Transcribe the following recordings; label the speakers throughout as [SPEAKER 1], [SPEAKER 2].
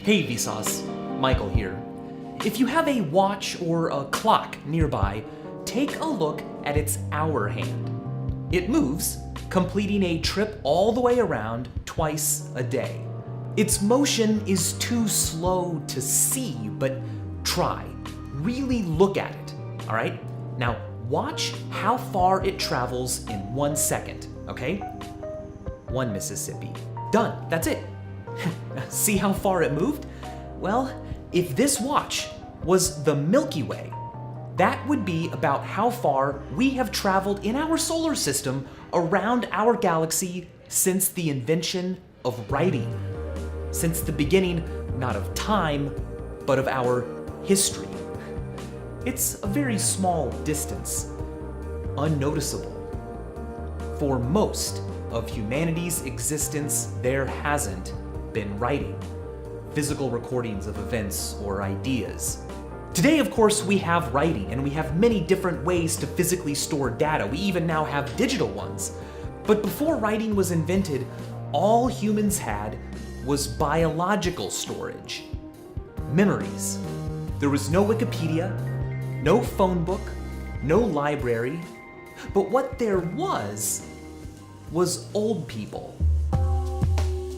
[SPEAKER 1] Hey Vsauce, Michael here. If you have a watch or a clock nearby, take a look at its hour hand. It moves, completing a trip all the way around twice a day. Its motion is too slow to see, but try. Really look at it, all right? Now watch how far it travels in 1 second, okay? 1 Mississippi. Done, that's it. See how far it moved? Well, if this watch was the Milky Way, that would be about how far we have traveled in our solar system around our galaxy since the invention of writing. Since the beginning, not of time, but of our history. It's a very small distance, unnoticeable. For most of humanity's existence, there hasn't been writing, physical recordings of events or ideas. Today, of course, we have writing, and we have many different ways to physically store data. We even now have digital ones. But before writing was invented, all humans had was biological storage, memories. There was no Wikipedia, no phone book, no library, but what there was old people.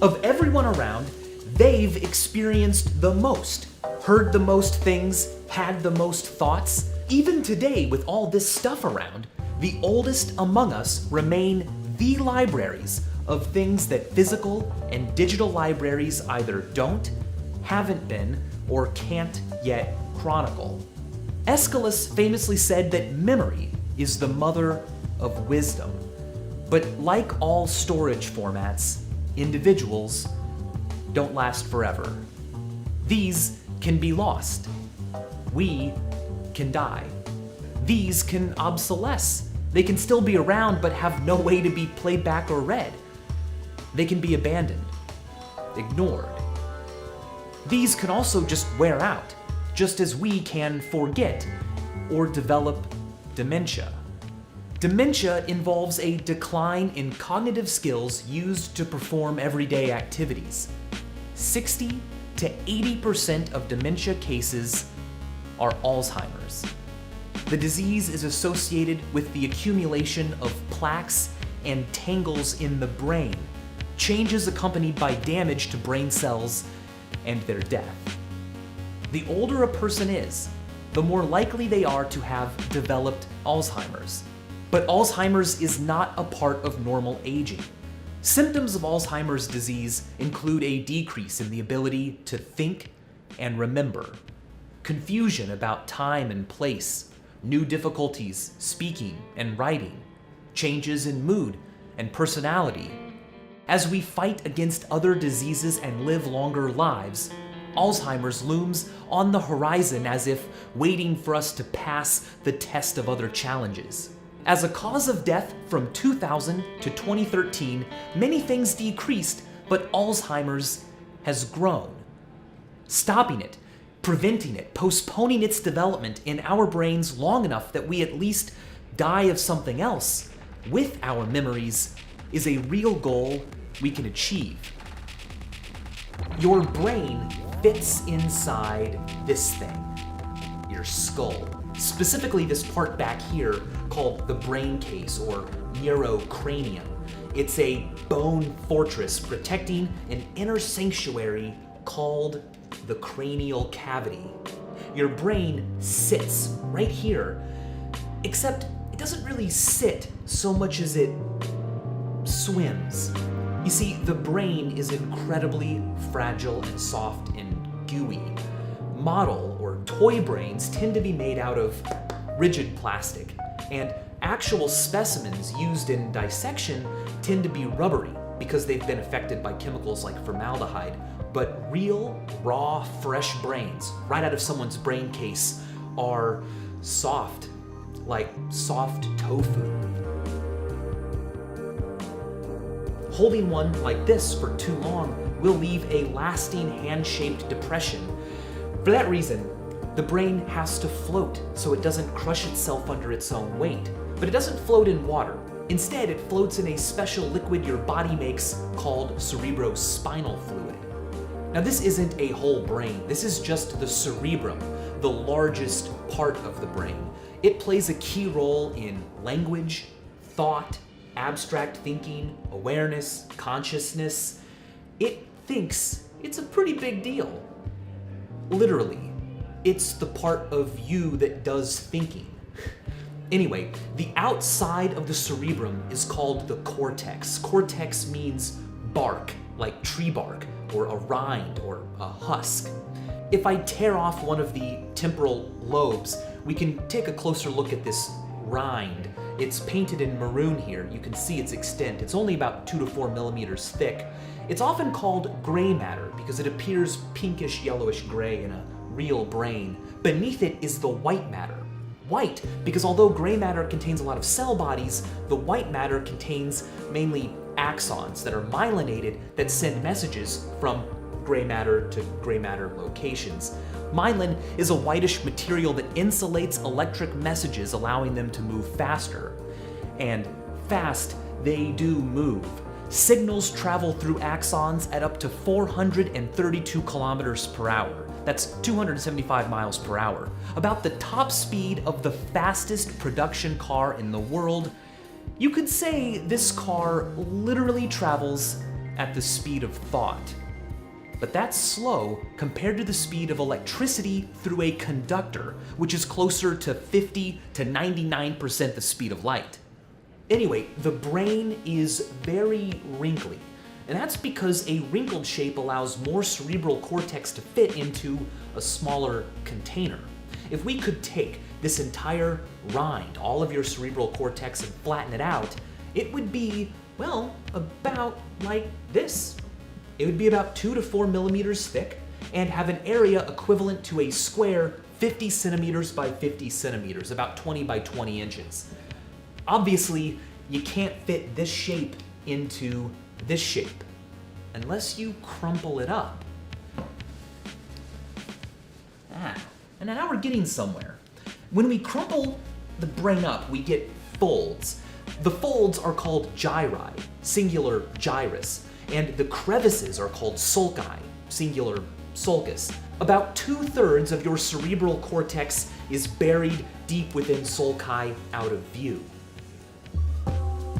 [SPEAKER 1] Of everyone around, they've experienced the most, heard the most things, had the most thoughts. Even today, with all this stuff around, the oldest among us remain the libraries of things that physical and digital libraries either don't, haven't been, or can't yet chronicle. Aeschylus famously said that memory is the mother of wisdom. But like all storage formats, individuals don't last forever. These can be lost. We can die. These can obsolesce. They can still be around but have no way to be played back or read. They can be abandoned, ignored. These can also just wear out, just as we can forget or develop dementia. Dementia involves a decline in cognitive skills used to perform everyday activities. 60 to 80% of dementia cases are Alzheimer's. The disease is associated with the accumulation of plaques and tangles in the brain, changes accompanied by damage to brain cells, and their death. The older a person is, the more likely they are to have developed Alzheimer's. But Alzheimer's is not a part of normal aging. Symptoms of Alzheimer's disease include a decrease in the ability to think and remember, confusion about time and place, new difficulties speaking and writing, changes in mood and personality. As we fight against other diseases and live longer lives, Alzheimer's looms on the horizon as if waiting for us to pass the test of other challenges. As a cause of death from 2000 to 2013, many things decreased, but Alzheimer's has grown. Stopping it, preventing it, postponing its development in our brains long enough that we at least die of something else with our memories is a real goal we can achieve. Your brain fits inside this thing, your skull. Specifically this part back here called the brain case or neurocranium. It's a bone fortress protecting an inner sanctuary called the cranial cavity. Your brain sits right here, except it doesn't really sit so much as it swims. You see, the brain is incredibly fragile and soft and gooey. Model or toy brains tend to be made out of rigid plastic, and actual specimens used in dissection tend to be rubbery because they've been affected by chemicals like formaldehyde. But real, raw, fresh brains, right out of someone's brain case, are soft, like soft tofu. Holding one like this for too long will leave a lasting hand-shaped depression. For that reason, the brain has to float so it doesn't crush itself under its own weight. But it doesn't float in water. Instead, it floats in a special liquid your body makes called cerebrospinal fluid. Now this isn't a whole brain, this is just the cerebrum, the largest part of the brain. It plays a key role in language, thought, abstract thinking, awareness, consciousness. It thinks it's a pretty big deal. Literally, it's the part of you that does thinking. Anyway, the outside of the cerebrum is called the cortex. Cortex means bark, like tree bark, or a rind, or a husk. If I tear off one of the temporal lobes, we can take a closer look at this rind. It's painted in maroon here. You can see its extent. It's only about 2 to 4 millimeters thick. It's often called gray matter because it appears pinkish yellowish gray in a real brain. Beneath it is the white matter. White because although gray matter contains a lot of cell bodies, the white matter contains mainly axons that are myelinated that send messages from gray matter to gray matter locations. Myelin is a whitish material that insulates electric messages, allowing them to move faster. And fast, they do move. Signals travel through axons at up to 432 kilometers per hour. That's 275 miles per hour, about the top speed of the fastest production car in the world. You could say this car literally travels at the speed of thought. But that's slow compared to the speed of electricity through a conductor, which is closer to 50 to 99% the speed of light. Anyway, the brain is very wrinkly, and that's because a wrinkled shape allows more cerebral cortex to fit into a smaller container. If we could take this entire rind, all of your cerebral cortex, and flatten it out, it would be, well, about like this. It would be about 2 to 4 millimeters thick and have an area equivalent to a square 50 centimeters by 50 centimeters, about 20 by 20 inches. Obviously, you can't fit this shape into this shape unless you crumple it up. And now we're getting somewhere. When we crumple the brain up, we get folds. The folds are called gyri, singular gyrus, and the crevices are called sulci, singular sulcus. About 2/3 of your cerebral cortex is buried deep within sulci out of view.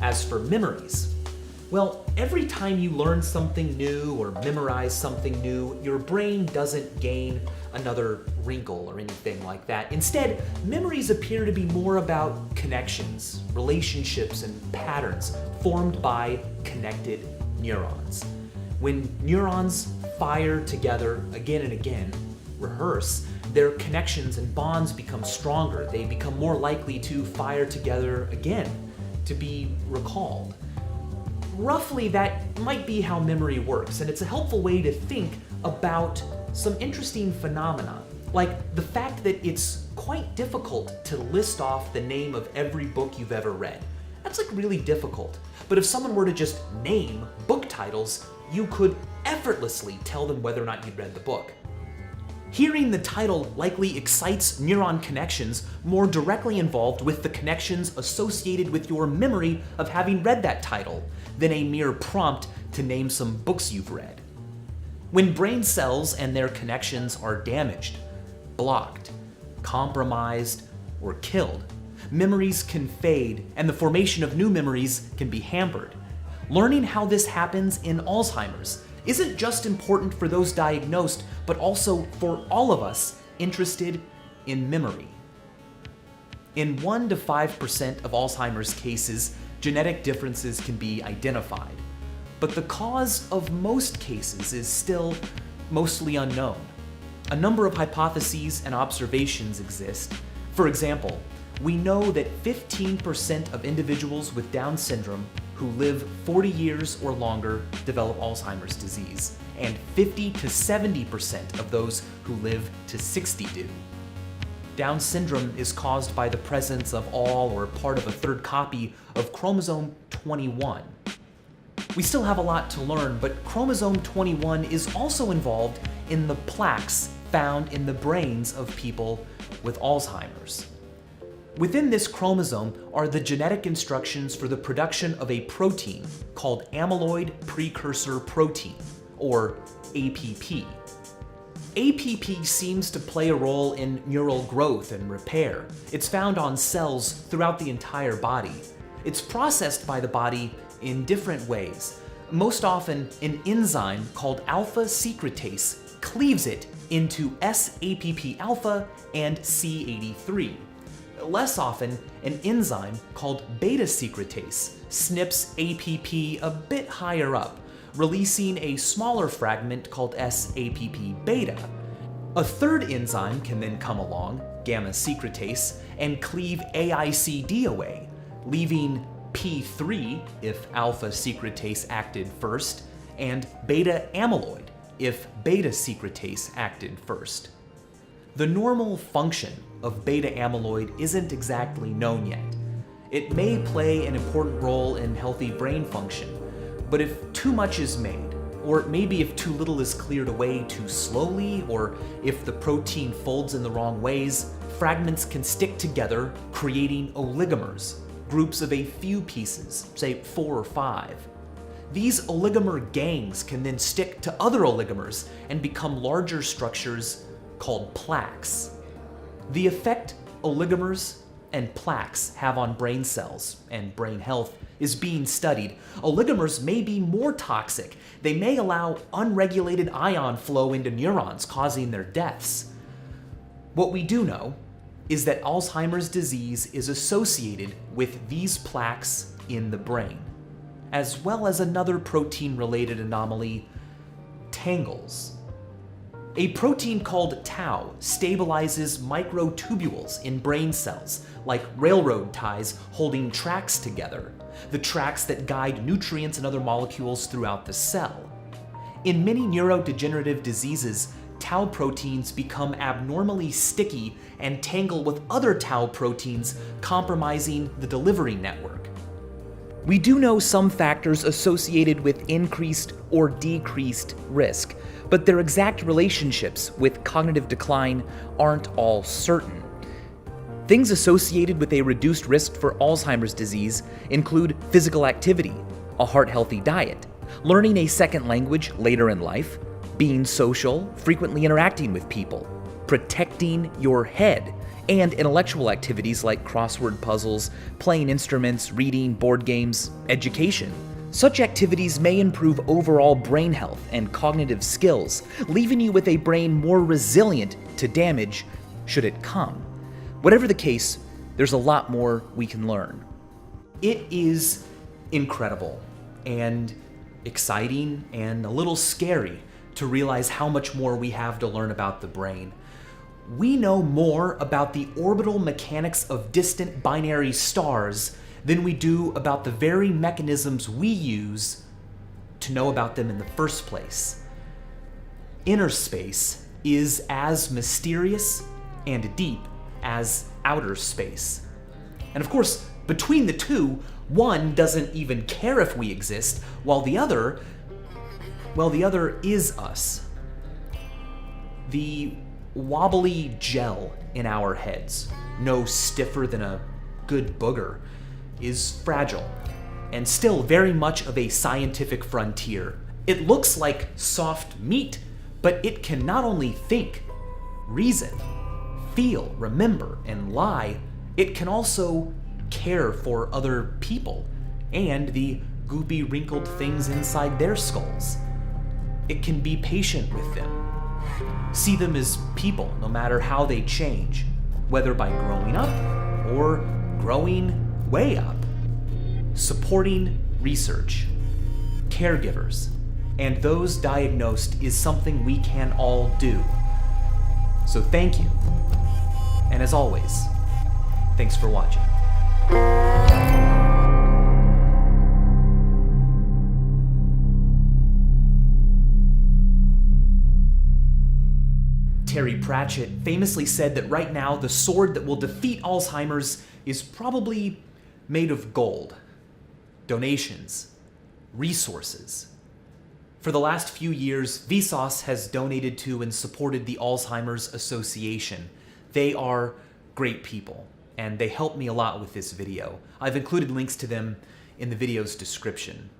[SPEAKER 1] As for memories, well, every time you learn something new or memorize something new, your brain doesn't gain another wrinkle or anything like that. Instead, memories appear to be more about connections, relationships, and patterns formed by connected neurons. When neurons fire together again and again, rehearse, their connections and bonds become stronger. They become more likely to fire together again, to be recalled. Roughly, that might be how memory works, and it's a helpful way to think about some interesting phenomena, like the fact that it's quite difficult to list off the name of every book you've ever read. That's like really difficult. But if someone were to just name book titles, you could effortlessly tell them whether or not you'd read the book. Hearing the title likely excites neuron connections more directly involved with the connections associated with your memory of having read that title than a mere prompt to name some books you've read. When brain cells and their connections are damaged, blocked, compromised, or killed, memories can fade and the formation of new memories can be hampered. Learning how this happens in Alzheimer's isn't just important for those diagnosed, but also for all of us interested in memory. In 1 to 5% of Alzheimer's cases, genetic differences can be identified, but the cause of most cases is still mostly unknown. A number of hypotheses and observations exist. For example, we know that 15% of individuals with Down syndrome who live 40 years or longer develop Alzheimer's disease, and 50 to 70% of those who live to 60 do. Down syndrome is caused by the presence of all or part of a third copy of chromosome 21. We still have a lot to learn, but chromosome 21 is also involved in the plaques found in the brains of people with Alzheimer's. Within this chromosome are the genetic instructions for the production of a protein called amyloid precursor protein, or APP. APP seems to play a role in neural growth and repair. It's found on cells throughout the entire body. It's processed by the body in different ways. Most often, an enzyme called alpha secretase cleaves it into SAPP alpha and C83. Less often, an enzyme called beta secretase snips APP a bit higher up, releasing a smaller fragment called SAPP beta. A third enzyme can then come along, gamma secretase, and cleave AICD away, leaving P3 if alpha secretase acted first, and beta amyloid if beta secretase acted first. The normal function of beta amyloid isn't exactly known yet. It may play an important role in healthy brain function, but if too much is made, or maybe if too little is cleared away too slowly, or if the protein folds in the wrong ways, fragments can stick together, creating oligomers, groups of a few pieces, say 4 or 5. These oligomer gangs can then stick to other oligomers and become larger structures called plaques. The effect oligomers and plaques have on brain cells and brain health is being studied. Oligomers may be more toxic. They may allow unregulated ion flow into neurons, causing their deaths. What we do know is that Alzheimer's disease is associated with these plaques in the brain, as well as another protein-related anomaly, tangles. A protein called tau stabilizes microtubules in brain cells, like railroad ties holding tracks together, the tracks that guide nutrients and other molecules throughout the cell. In many neurodegenerative diseases, tau proteins become abnormally sticky and tangle with other tau proteins, compromising the delivery network. We do know some factors associated with increased or decreased risk, but their exact relationships with cognitive decline aren't all certain. Things associated with a reduced risk for Alzheimer's disease include physical activity, a heart-healthy diet, learning a second language later in life, being social, frequently interacting with people, protecting your head, and intellectual activities like crossword puzzles, playing instruments, reading, board games, education. Such activities may improve overall brain health and cognitive skills, leaving you with a brain more resilient to damage should it come. Whatever the case, there's a lot more we can learn. It is incredible and exciting and a little scary to realize how much more we have to learn about the brain. We know more about the orbital mechanics of distant binary stars than we do about the very mechanisms we use to know about them in the first place. Inner space is as mysterious and deep as outer space. And of course, between the two, one doesn't even care if we exist, while the other is us. The wobbly gel in our heads, no stiffer than a good booger, is fragile and still very much of a scientific frontier. It looks like soft meat, but it can not only think, reason, feel, remember, and lie, it can also care for other people and the goopy wrinkled things inside their skulls. It can be patient with them, see them as people no matter how they change, whether by growing up or growing way up. Supporting research, caregivers, and those diagnosed is something we can all do. So thank you. And as always, thanks for watching. Terry Pratchett famously said that right now the sword that will defeat Alzheimer's is probably made of gold. Donations, resources. For the last few years, Vsauce has donated to and supported the Alzheimer's Association. They are great people, and they helped me a lot with this video. I've included links to them in the video's description.